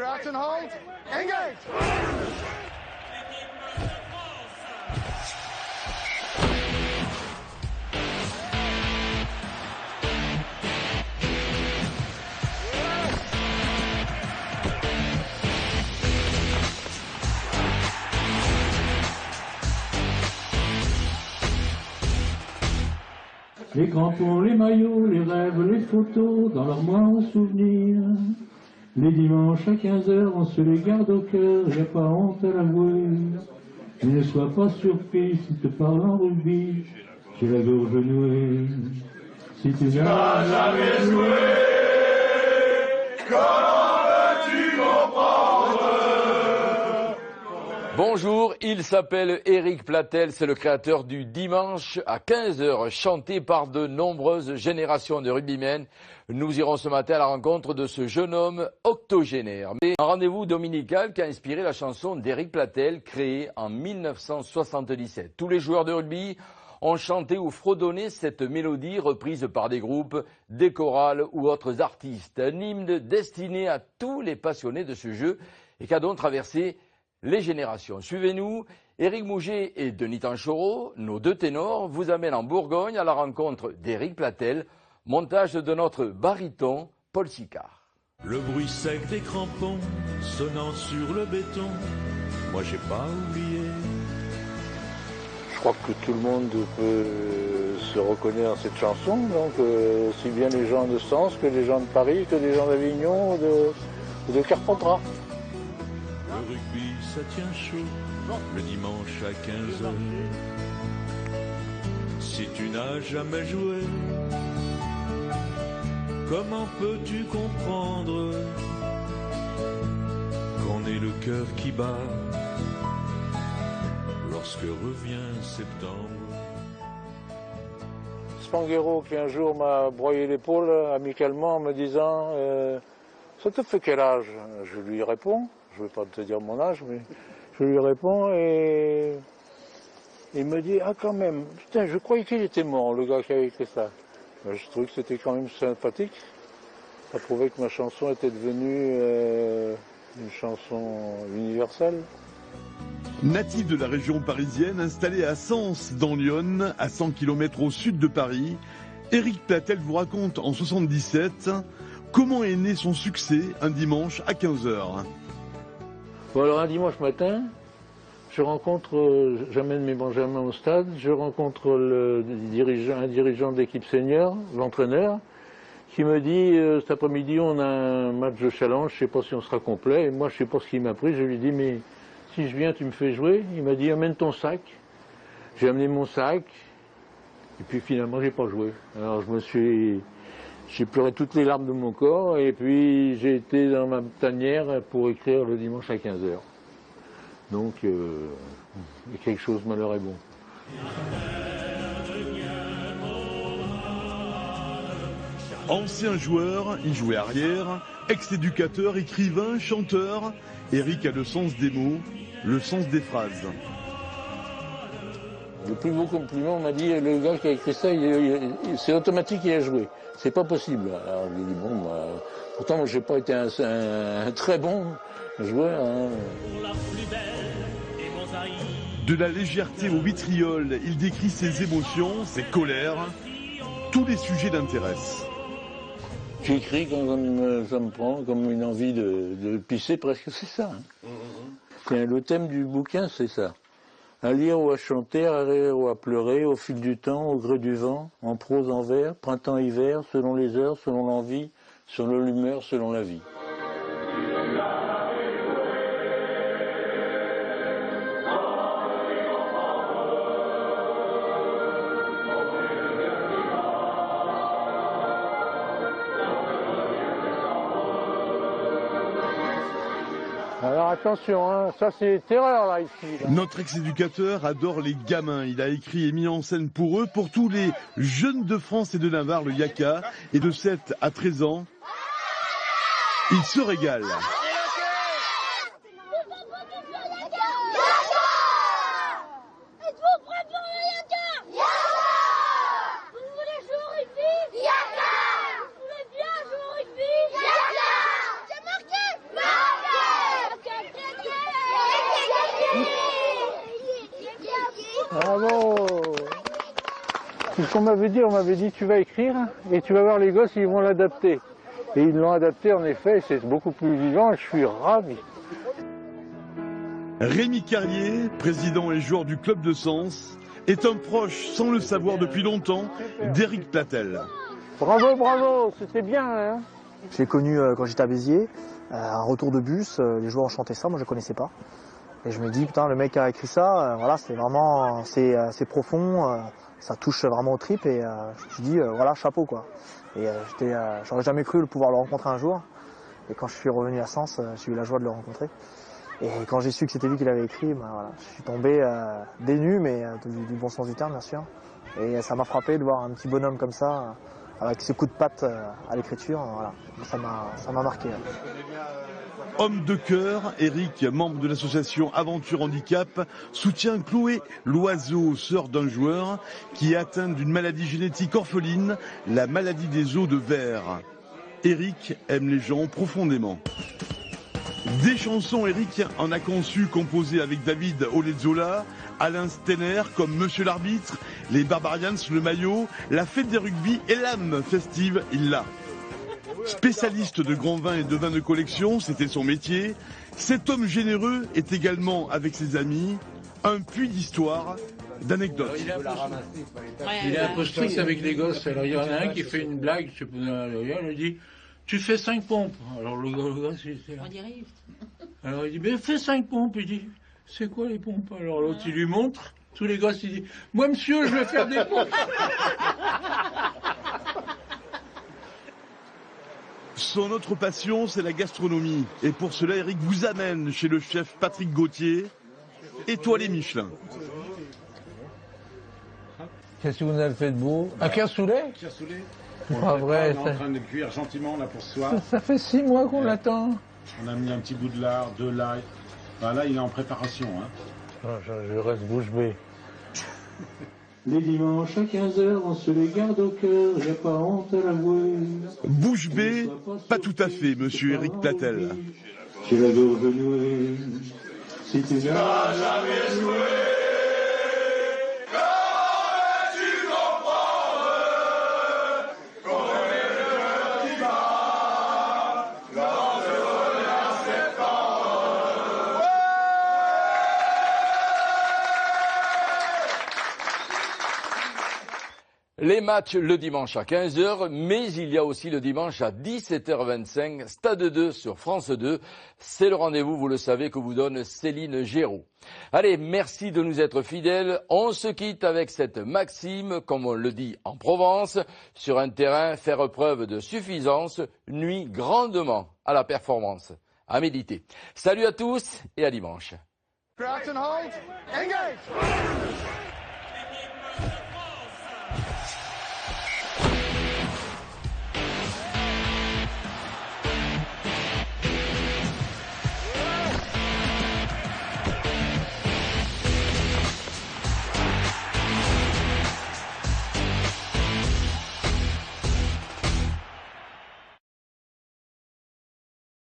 Action hold, engage! Les crampons, les maillots, les rêves, les photos, dans l'armoire aux souvenirs. Les dimanches à 15h, on se les garde au cœur, y a pas honte à l'avouer. Mais ne sois pas surpris si te parle en rugby, j'ai la gorge nouée. Si tu n'as jamais joué, comment veux-tu comprendre? Bonjour, il s'appelle Éric Platel, c'est le créateur du Dimanche à 15h, chanté par de nombreuses générations de rugbymen. Nous irons ce matin à la rencontre de ce jeune homme octogénaire. Mais un rendez-vous dominical qui a inspiré la chanson d'Éric Platel, créée en 1977. Tous les joueurs de rugby ont chanté ou fredonné cette mélodie reprise par des groupes, des chorales ou autres artistes. Un hymne destiné à tous les passionnés de ce jeu et qui a donc traversé les générations. Suivez-nous, Éric Mouget et Denis Tanchoro, nos deux ténors, vous amènent en Bourgogne à la rencontre d'Éric Platel, montage de notre baryton Paul Sicard. Le bruit sec des crampons sonnant sur le béton, moi j'ai pas oublié. Je crois que tout le monde peut se reconnaître dans cette chanson, donc aussi bien les gens de Sens que les gens de Paris, que les gens d'Avignon ou de Carpentras. Le rugby, ça tient chaud, le dimanche à 15h. Si tu n'as jamais joué, comment peux-tu comprendre qu'on ait le cœur qui bat lorsque revient septembre? Spanghero qui un jour m'a broyé l'épaule amicalement en me disant ça te fait quel âge? Je lui réponds. Je ne vais pas te dire mon âge, mais je lui réponds et il me dit « Ah quand même, putain, je croyais qu'il était mort, le gars qui avait écrit ça. » Je trouvais que c'était quand même sympathique. Ça prouvait que ma chanson était devenue une chanson universelle. Natif de la région parisienne, installé à Sens dans l'Yonne, à 100 km au sud de Paris, Éric Platel vous raconte en 1977 comment est né son succès un dimanche à 15h. Bon alors un dimanche matin, j'amène mes Benjamins au stade, je rencontre un dirigeant de l'équipe senior, l'entraîneur, qui me dit cet après-midi on a un match de challenge, je ne sais pas si on sera complet, et moi je ne sais pas ce qu'il m'a pris, je lui dis mais si je viens tu me fais jouer? Il m'a dit amène ton sac, j'ai amené mon sac, et puis finalement j'ai pas joué. Alors j'ai pleuré toutes les larmes de mon corps et puis j'ai été dans ma tanière pour écrire le dimanche à 15h. Donc, quelque chose malheur est bon. Ancien joueur, il jouait arrière, ex-éducateur, écrivain, chanteur, Éric a le sens des mots, le sens des phrases. Le plus beau compliment, on m'a dit, le gars qui a écrit ça, c'est automatique, il a joué. C'est pas possible. Alors je lui ai dit, bon, pourtant moi j'ai pas été un très bon joueur. Hein. De la légèreté au vitriol, il décrit ses émotions, ses colères. Tous les sujets l'intéressent. J'écris quand ça me prend, comme une envie de pisser presque, c'est ça. Hein. Le thème du bouquin, c'est ça. À lire ou à chanter, à rire ou à pleurer, au fil du temps, au gré du vent, en prose, en vers, printemps-hiver, selon les heures, selon l'envie, selon l'humeur, selon la vie. Alors attention, hein, ça c'est terreur là ici. Là. Notre ex-éducateur adore les gamins. Il a écrit et mis en scène pour eux, pour tous les jeunes de France et de Navarre, le Yaka. Et de 7 à 13 ans, il se régale. Bravo. C'est ce qu'on m'avait dit tu vas écrire et tu vas voir les gosses, ils vont l'adapter. Et ils l'ont adapté en effet, c'est beaucoup plus vivant et je suis ravi. Rémi Carrier, président et joueur du club de Sens, est un proche, sans le savoir depuis longtemps, d'Éric Platel. Bravo, bravo, c'était bien. Hein. Je l'ai connu quand j'étais à Béziers, un retour de bus, les joueurs ont chanté ça, moi je ne connaissais pas. Et je me dis, putain, le mec a écrit ça, voilà, c'est vraiment, c'est profond, ça touche vraiment aux tripes et je me suis dit, voilà, chapeau quoi. Et j'aurais jamais cru pouvoir le rencontrer un jour. Et quand je suis revenu à Sens, j'ai eu la joie de le rencontrer. Et quand j'ai su que c'était lui qui l'avait écrit, ben voilà, je suis tombé dénu, mais du bon sens du terme, bien sûr. Et ça m'a frappé de voir un petit bonhomme comme ça, avec ses coups de patte à l'écriture. Voilà, ça m'a marqué. Homme de cœur, Éric, membre de l'association Aventure Handicap, soutient Chloé Loiseau, sœur d'un joueur qui est atteint d'une maladie génétique orpheline, la maladie des os de verre. Éric aime les gens profondément. Des chansons, Éric en a conçu, composées avec David Olezola, Alain Steiner comme Monsieur l'Arbitre, les Barbarians, le maillot, la fête des rugby et l'âme festive, il l'a. Spécialiste de grands vins et de vins de collection, c'était son métier. Cet homme généreux est également, avec ses amis, un puits d'histoire, d'anecdotes. Il est un peu strict avec les gosses. Alors il y en a un qui fait une blague, je sais pas, il dit tu fais 5 pompes. Alors le gosse il était là. On y arrive. Alors il dit mais fais 5 pompes. Il dit c'est quoi les pompes? Alors l'autre il lui montre. Tous les gosses il dit moi monsieur je vais faire des pompes. Son autre passion, c'est la gastronomie. Et pour cela, Éric vous amène chez le chef Patrick Gauthier, étoilé Michelin. Qu'est-ce que vous avez fait de beau? Un cassoulet? Cassoulet. Pas vrai. On est en train de cuire gentiment là pour ce soir. Ça fait 6 mois qu'on l'attend. On a mis un petit bout de lard, de l'ail. Ben là, il est en préparation. Hein. Je reste bouche bée. Les dimanches à 15h, on se les garde au cœur, y a pas honte à l'avouer. Bouche bée, pas tout à fait, monsieur Éric Platel. J'ai la gorge nouée, si tu n'as jamais joué. Les matchs le dimanche à 15h, mais il y a aussi le dimanche à 17h25, Stade 2 sur France 2. C'est le rendez-vous, vous le savez, que vous donne Céline Géraud. Allez, merci de nous être fidèles. On se quitte avec cette maxime, comme on le dit en Provence, sur un terrain, faire preuve de suffisance nuit grandement à la performance. À méditer. Salut à tous et à dimanche. Crouch and hold. Engage.